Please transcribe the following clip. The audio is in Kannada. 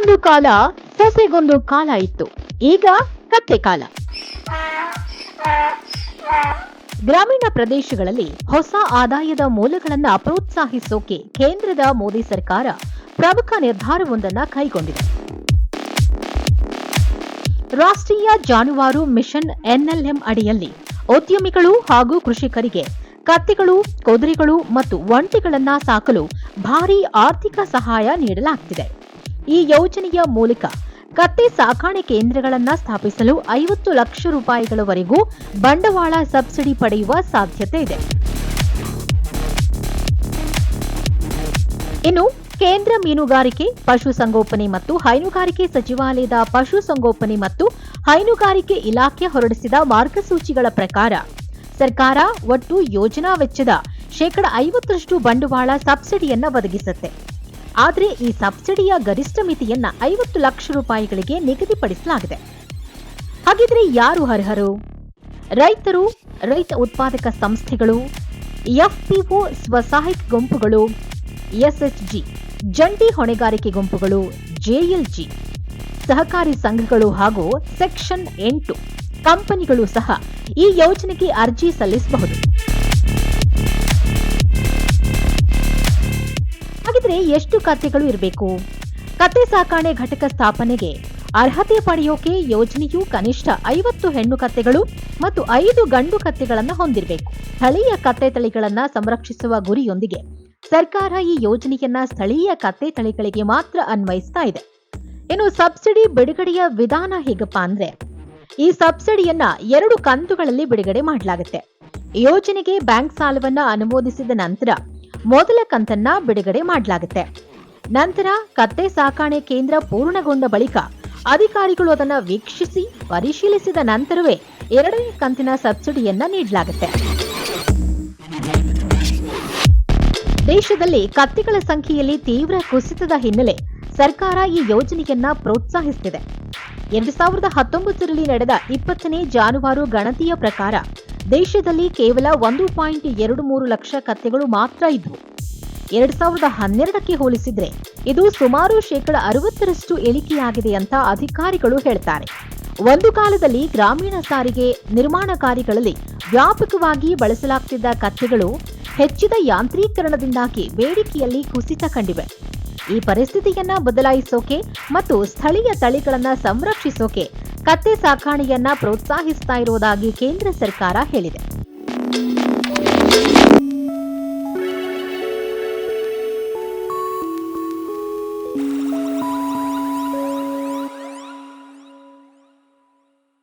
ಹಿಂದೊಂದು ಕಾಲ ಸೊಸೆಗೊಂದು ಕಾಲ ಇತ್ತು. ಈಗ ಕತ್ತೆ ಕಾಲ. ಗ್ರಾಮೀಣ ಪ್ರದೇಶಗಳಲ್ಲಿ ಹೊಸ ಆದಾಯದ ಮೂಲಗಳನ್ನ ಪ್ರೋತ್ಸಾಹಿಸೋಕೆ ಕೇಂದ್ರದ ಮೋದಿ ಸರ್ಕಾರ ಪ್ರಮುಖ ನಿರ್ಧಾರವೊಂದನ್ನು ಕೈಗೊಂಡಿದೆ. ರಾಷ್ಟ್ರೀಯ ಜಾನುವಾರು ಮಿಷನ್ ಎನ್ಎಲ್ಎಂ ಅಡಿಯಲ್ಲಿ ಉದ್ಯಮಿಗಳು ಹಾಗೂ ಕೃಷಿಕರಿಗೆ ಕತ್ತೆಗಳು, ಕುದುರೆಗಳು ಮತ್ತು ಒಂಟೆಗಳನ್ನ ಸಾಕಲು ಭಾರೀ ಆರ್ಥಿಕ ಸಹಾಯ ನೀಡಲಾಗುತ್ತಿದೆ. ಈ ಯೋಜನೆಯ ಮೂಲಕ ಕತ್ತೆ ಸಾಕಾಣೆ ಕೇಂದ್ರಗಳನ್ನು ಸ್ಥಾಪಿಸಲು 50 ಲಕ್ಷ ರೂಪಾಯಿಗಳವರೆಗೂ ಬಂಡವಾಳ ಸಬ್ಸಿಡಿ ಪಡೆಯುವ ಸಾಧ್ಯತೆ ಇದೆ. ಇನ್ನು ಕೇಂದ್ರ ಮೀನುಗಾರಿಕೆ, ಪಶುಸಂಗೋಪನೆ ಮತ್ತು ಹೈನುಗಾರಿಕೆ ಸಚಿವಾಲಯದ ಪಶುಸಂಗೋಪನೆ ಮತ್ತು ಹೈನುಗಾರಿಕೆ ಇಲಾಖೆ ಹೊರಡಿಸಿದ ಮಾರ್ಗಸೂಚಿಗಳ ಪ್ರಕಾರ ಸರ್ಕಾರ ಒಟ್ಟು ಯೋಜನಾ ವೆಚ್ಚದ 50% ಬಂಡವಾಳ ಸಬ್ಸಿಡಿಯನ್ನ ಒದಗಿಸುತ್ತೆ. ಆದರೆ ಈ ಸಬ್ಸಿಡಿಯ ಗರಿಷ್ಠ ಮಿತಿಯನ್ನ 50 ಲಕ್ಷ ರೂಪಾಯಿಗಳಿಗೆ ನಿಗದಿಪಡಿಸಲಾಗಿದೆ. ಹಾಗಿದ್ರೆ ಯಾರು ಅರ್ಹರು? ರೈತರು, ರೈತ ಉತ್ಪಾದಕ ಸಂಸ್ಥೆಗಳು, ಎಫ್ಪಿಒ ಸ್ವಸಹಾಯಕ ಗುಂಪುಗಳು, ಎಸ್ಎಚ್ಜಿ ಜಂಟಿ ಹೊಣೆಗಾರಿಕೆ ಗುಂಪುಗಳು, ಜೆಎಲ್ಜಿ ಸಹಕಾರಿ ಸಂಘಗಳು ಹಾಗೂ ಸೆಕ್ಷನ್ 8 ಕಂಪನಿಗಳು ಸಹ ಈ ಯೋಜನೆಗೆ ಅರ್ಜಿ ಸಲ್ಲಿಸಬಹುದು. ಹಾಗಿದ್ರೆ ಎಷ್ಟು ಕತ್ತೆಗಳು ಇರಬೇಕು? ಕತ್ತೆ ಸಾಕಾಣೆ ಘಟಕ ಸ್ಥಾಪನೆಗೆ ಅರ್ಹತೆ ಪಡೆಯೋಕೆ ಯೋಜನೆಯು ಕನಿಷ್ಠ 50 ಹೆಣ್ಣು ಕತ್ತೆಗಳು ಮತ್ತು 5 ಗಂಡು ಕತ್ತೆಗಳನ್ನು ಹೊಂದಿರಬೇಕು. ಸ್ಥಳೀಯ ಕತ್ತೆ ತಳಿಗಳನ್ನು ಸಂರಕ್ಷಿಸುವ ಗುರಿಯೊಂದಿಗೆ ಸರ್ಕಾರ ಈ ಯೋಜನೆಯನ್ನ ಸ್ಥಳೀಯ ಕತ್ತೆ ತಳಿಗಳಿಗೆ ಮಾತ್ರ ಅನ್ವಯಿಸ್ತಾ ಇದೆ. ಇನ್ನು ಸಬ್ಸಿಡಿ ಬಿಡುಗಡೆಯ ವಿಧಾನ ಹೇಗಪ್ಪ ಅಂದ್ರೆ, ಈ ಸಬ್ಸಿಡಿಯನ್ನ 2 ಕಂತುಗಳಲ್ಲಿ ಬಿಡುಗಡೆ ಮಾಡಲಾಗುತ್ತೆ. ಯೋಜನೆಗೆ ಬ್ಯಾಂಕ್ ಸಾಲವನ್ನ ಅನುಮೋದಿಸಿದ ನಂತರ ಮೊದಲ ಕಂತನ್ನ ಬಿಡುಗಡೆ ಮಾಡಲಾಗುತ್ತೆ. ನಂತರ ಕತ್ತೆ ಸಾಕಾಣೆ ಕೇಂದ್ರ ಪೂರ್ಣಗೊಂಡ ಬಳಿಕ ಅಧಿಕಾರಿಗಳು ಅದನ್ನು ವೀಕ್ಷಿಸಿ ಪರಿಶೀಲಿಸಿದ ನಂತರವೇ 2ನೇ ಕಂತಿನ ಸಬ್ಸಿಡಿಯನ್ನ ನೀಡಲಾಗುತ್ತೆ. ದೇಶದಲ್ಲಿ ಕತ್ತೆಗಳ ಸಂಖ್ಯೆಯಲ್ಲಿ ತೀವ್ರ ಕುಸಿತದ ಹಿನ್ನೆಲೆ ಸರ್ಕಾರ ಈ ಯೋಜನೆಯನ್ನ ಪ್ರೋತ್ಸಾಹಿಸುತ್ತಿದೆ. 2019ರಲ್ಲಿ ನಡೆದ 20ನೇ ಜಾನುವಾರು ಗಣತಿಯ ಪ್ರಕಾರ ದೇಶದಲ್ಲಿ ಕೇವಲ 1.23 ಲಕ್ಷ ಕತ್ತೆಗಳು ಮಾತ್ರ ಇದ್ವು. 2012ಕ್ಕೆ ಹೋಲಿಸಿದ್ರೆ ಇದು ಸುಮಾರು 60% ಇಳಿಕೆಯಾಗಿದೆ ಅಂತ ಅಧಿಕಾರಿಗಳು ಹೇಳ್ತಾರೆ. ಒಂದು ಕಾಲದಲ್ಲಿ ಗ್ರಾಮೀಣ ಸಾರಿಗೆ, ನಿರ್ಮಾಣ ಕಾರ್ಯಗಳಲ್ಲಿ ವ್ಯಾಪಕವಾಗಿ ಬಳಸಲಾಗುತ್ತಿದ್ದ ಕತ್ತೆಗಳು ಹೆಚ್ಚಿದ ಯಾಂತ್ರೀಕರಣದಿಂದಾಗಿ ಬೇಡಿಕೆಯಲ್ಲಿ ಕುಸಿತ ಕಂಡಿವೆ. ಈ ಪರಿಸ್ಥಿತಿಯನ್ನ ಬದಲಾಯಿಸೋಕೆ ಮತ್ತು ಸ್ಥಳೀಯ ತಳಿಗಳನ್ನ ಸಂರಕ್ಷಿಸೋಕೆ ಕತ್ತೆ ಸಾಕಾಣೆಯನ್ನ ಪ್ರೋತ್ಸಾಹಿಸ್ತಾ ಇರುವುದಾಗಿ ಕೇಂದ್ರ ಸರ್ಕಾರ ಹೇಳಿದೆ.